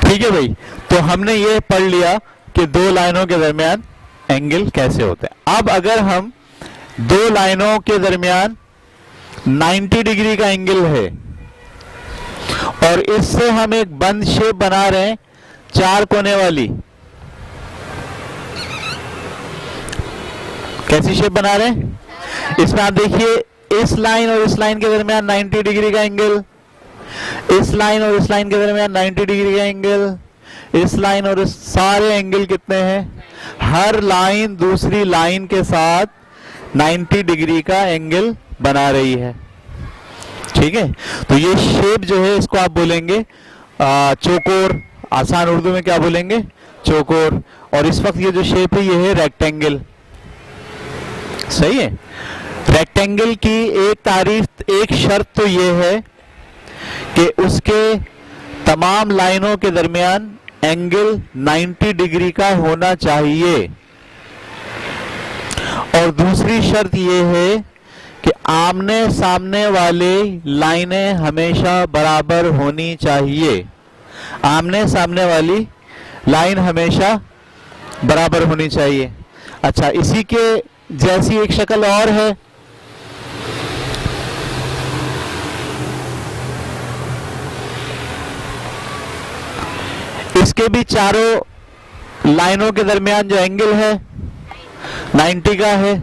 ठीक है भाई, तो हमने ये पढ़ लिया कि दो लाइनों के दरमियान एंगल कैसे होते हैं। अब अगर हम दो लाइनों के दरमियान 90 डिग्री का एंगल है और इससे हम एक बंद शेप बना रहे हैं चार कोने वाली, कैसी शेप बना रहे हैं? इसमें आप देखिए, इस लाइन और इस लाइन के दरमियान 90 डिग्री का एंगल, इस लाइन और इस लाइन के दरमियान 90 डिग्री का एंगल, इस लाइन और इस सारे एंगल कितने हैं? हर लाइन दूसरी लाइन के साथ 90 डिग्री का एंगल बना रही है। ठीक है, तो ये शेप जो है इसको आप बोलेंगे चौकोर, आसान उर्दू में क्या बोलेंगे? चौकोर। और इस वक्त ये जो शेप है ये है रेक्टेंगल। सही है। रेक्टेंगल की एक तारीफ, एक शर्त तो ये है कि उसके तमाम लाइनों के दरमियान एंगल 90 डिग्री का होना चाहिए। और दूसरी शर्त ये है कि आमने सामने वाले लाइनें हमेशा बराबर होनी चाहिए। आमने सामने वाली लाइन हमेशा बराबर होनी चाहिए। अच्छा, इसी के जैसी एक शक्ल और है, इसके भी चारों लाइनों के दरमियान जो एंगल है 90 का है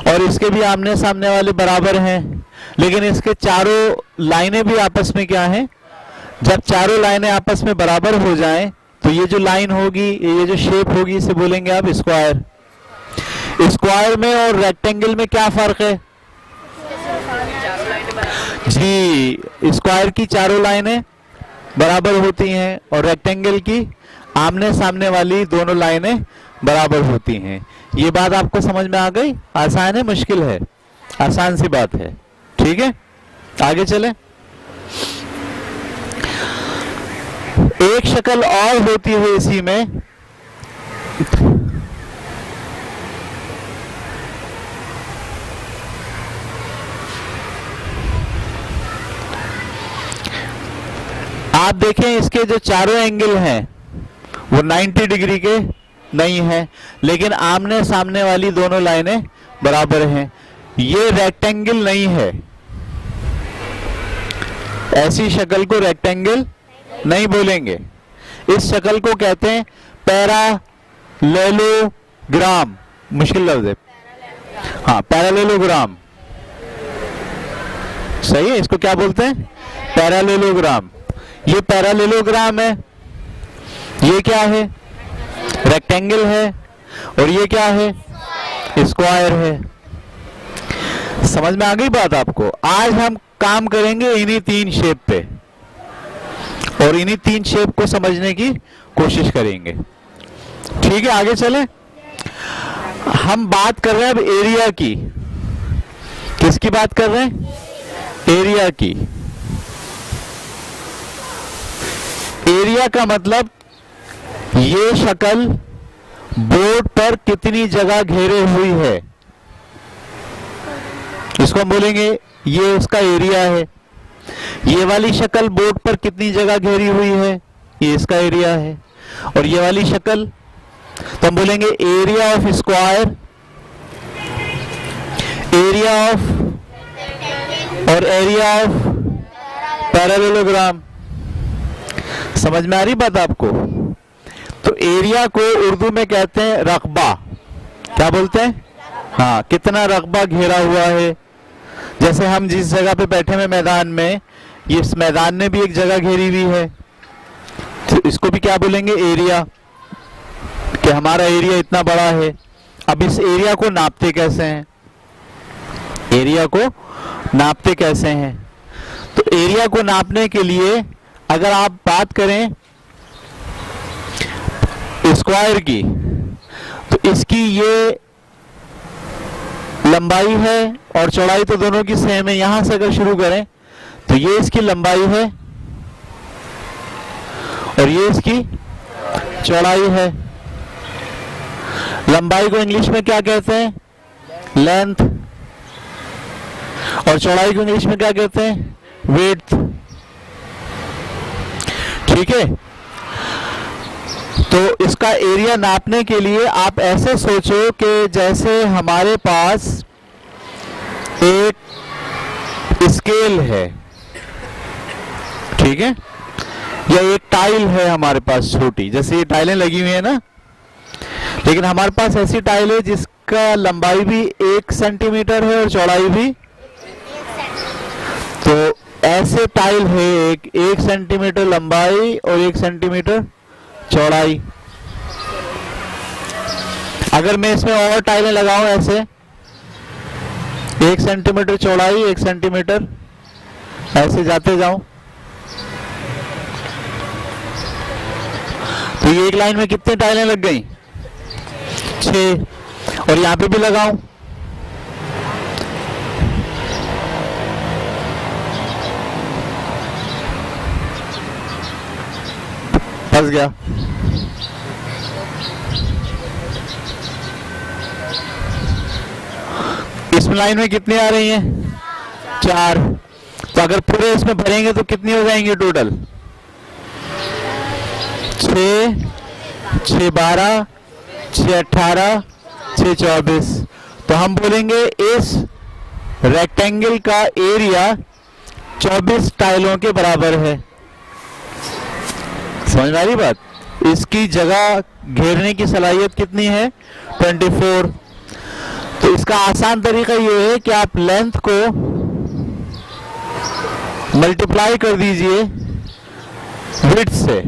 और इसके भी आमने सामने वाले बराबर हैं, लेकिन इसके चारों लाइनें भी आपस में क्या हैं? जब चारों लाइनें आपस में बराबर हो जाएं तो ये जो लाइन होगी, ये जो शेप होगी, इसे बोलेंगे आप स्क्वायर। स्क्वायर में और रेक्टेंगल में क्या फर्क है जी? स्क्वायर की चारों लाइनें बराबर होती हैं और रेक्टेंगल की आमने सामने वाली दोनों लाइनें बराबर होती हैं। ये बात आपको समझ में आ गई? आसान है, मुश्किल है? आसान सी बात है। ठीक है, आगे चले। एक शक्ल और होती है इसी में, आप देखें इसके जो चारों एंगल हैं वो 90 डिग्री के नहीं हैं, लेकिन आमने सामने वाली दोनों लाइनें बराबर हैं। ये रेक्टेंगल नहीं है, ऐसी शक्ल को रेक्टेंगल नहीं बोलेंगे। इस शक्ल को कहते हैं पैरालेलोग्राम। मुश्किल लफ्ज है, हाँ, पैरालेलोग्राम। सही है, इसको क्या बोलते हैं? पैरालेलोग्राम। ये पैरालेलोग्राम है, ये क्या है? रेक्टेंगल है, और ये क्या है? स्क्वायर है। समझ में आ गई बात आपको? आज हम काम करेंगे इन्हीं तीन शेप पे और इन्हीं तीन शेप को समझने की कोशिश करेंगे। ठीक है, आगे चले। हम बात कर रहे हैं अब एरिया की। किसकी बात कर रहे हैं? एरिया की। एरिया का मतलब ये शक्ल बोर्ड पर कितनी जगह घेरे हुई है, इसको हम बोलेंगे ये उसका एरिया है। ये वाली शक्ल बोर्ड पर कितनी जगह घेरी हुई है, ये इसका एरिया है। और ये वाली शक्ल तो हम बोलेंगे area of square, area of और एरिया ऑफ पैरालेलोग्राम। समझ में आ रही बात आपको? तो एरिया को उर्दू में कहते हैं रकबा। क्या बोलते हैं? हाँ, कितना रकबा घेरा हुआ है। जैसे हम जिस जगह पे बैठे हैं मैदान में, ये इस मैदान ने भी एक जगह घेरी हुई है, तो इसको भी क्या बोलेंगे? एरिया। कि हमारा एरिया इतना बड़ा है। अब इस एरिया को नापते कैसे हैं? एरिया को नापते कैसे हैं? तो एरिया को नापने के लिए अगर आप बात करें स्क्वायर की, तो इसकी ये लंबाई है और चौड़ाई तो दोनों की सेम है। यहां से अगर शुरू करें तो ये इसकी लंबाई है और ये इसकी चौड़ाई है। लंबाई को इंग्लिश में क्या कहते हैं? लेंथ। और चौड़ाई को इंग्लिश में क्या कहते हैं? विड्थ। ठीक है, तो इसका एरिया नापने के लिए आप ऐसे सोचो कि जैसे हमारे पास एक स्केल है, ठीक है, या एक टाइल है हमारे पास छोटी, जैसे ये टाइलें लगी हुई है ना, लेकिन हमारे पास ऐसी टाइल है जिसका लंबाई भी 1 सेंटीमीटर है और चौड़ाई भी, तो ऐसे टाइल है एक सेंटीमीटर लंबाई और 1 सेंटीमीटर चौड़ाई। अगर मैं इसमें और टाइलें लगाऊं ऐसे 1 सेंटीमीटर चौड़ाई 1 सेंटीमीटर ऐसे जाते जाऊं, तो ये एक लाइन में कितनी टाइलें लग गई? 6। और यहां पे भी लगाऊं, फंस गया। इस लाइन में कितनी आ रही हैं? 4। तो अगर पूरे इसमें भरेंगे तो कितनी हो जाएंगे टोटल? 6, 6 12, 6 18, 6 24। तो हम बोलेंगे इस रेक्टेंगल का एरिया 24 टाइलों के बराबर है। समझ में आ रही बात? इसकी जगह घेरने की सलाहियत कितनी है? 24। तो इसका आसान तरीका ये है कि आप लेंथ को मल्टीप्लाई कर दीजिए विड्थ से,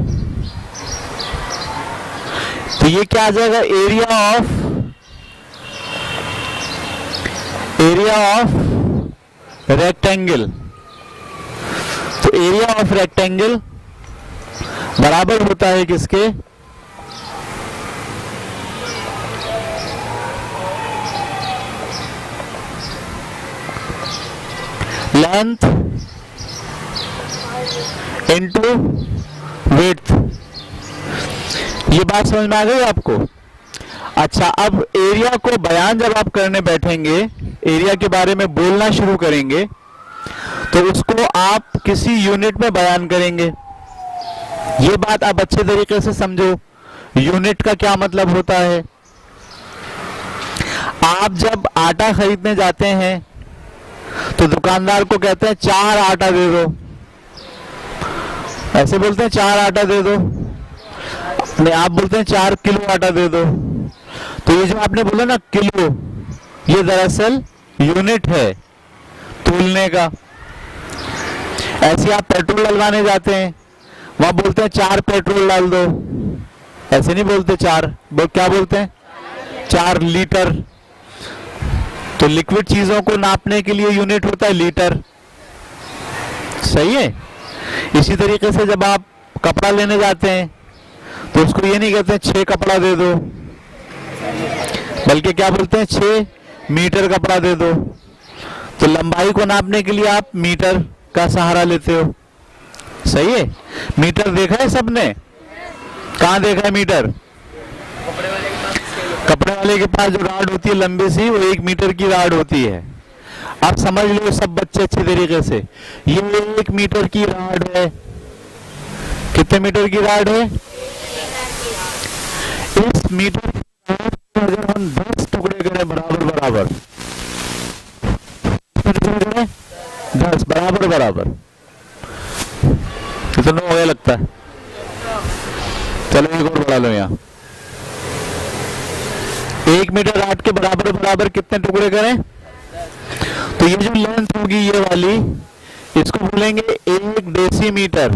तो ये क्या आ जाएगा? Area of rectangle. तो एरिया ऑफ रेक्टेंगल बराबर होता है किसके? Length into width. ये बात समझ में आ गई आपको? अच्छा, अब एरिया को बयान जब आप करने बैठेंगे, एरिया के बारे में बोलना शुरू करेंगे, तो उसको आप किसी यूनिट में बयान करेंगे। ये बात आप अच्छे तरीके से समझो, यूनिट का क्या मतलब होता है। आप जब आटा खरीदने जाते हैं तो दुकानदार को कहते हैं 4 आटा दे दो, ऐसे बोलते हैं 4 आटा दे दो, नहीं आप बोलते हैं 4 किलो आटा दे दो। तो ये जो आपने बोला ना किलो, ये दरअसल यूनिट है तोलने का। ऐसे आप पेट्रोल डलवाने जाते हैं, वहां बोलते हैं 4 पेट्रोल डाल दो, ऐसे नहीं बोलते 4, क्या बोलते हैं? 4 लीटर। तो लिक्विड चीजों को नापने के लिए यूनिट होता है लीटर, सही है। इसी तरीके से जब आप कपड़ा लेने जाते हैं तो उसको ये नहीं कहते 6 कपड़ा दे दो, बल्कि क्या बोलते हैं? 6 मीटर कपड़ा दे दो। तो लंबाई को नापने के लिए आप मीटर का सहारा लेते हो, सही है। मीटर देखा है सबने? कहां देखा है मीटर? कपड़े वाले के पास जो राड होती है लंबी सी, वो 1 मीटर की राड होती है। अब समझ लो सब बच्चे अच्छे तरीके से, ये 1 मीटर की राड है। कितने मीटर की राड है? इस मीटर की राड को अगर हम 10 टुकड़े करें बराबर बराबर, 10 बराबर बराबर, कितना हो गया लगता है? चलो एक और बढ़ा लो। यहाँ 1 मीटर राड के बराबर बराबर कितने टुकड़े करें? तो ये जो लेंथ होगी ये वाली, इसको बोलेंगे 1 डेसीमीटर।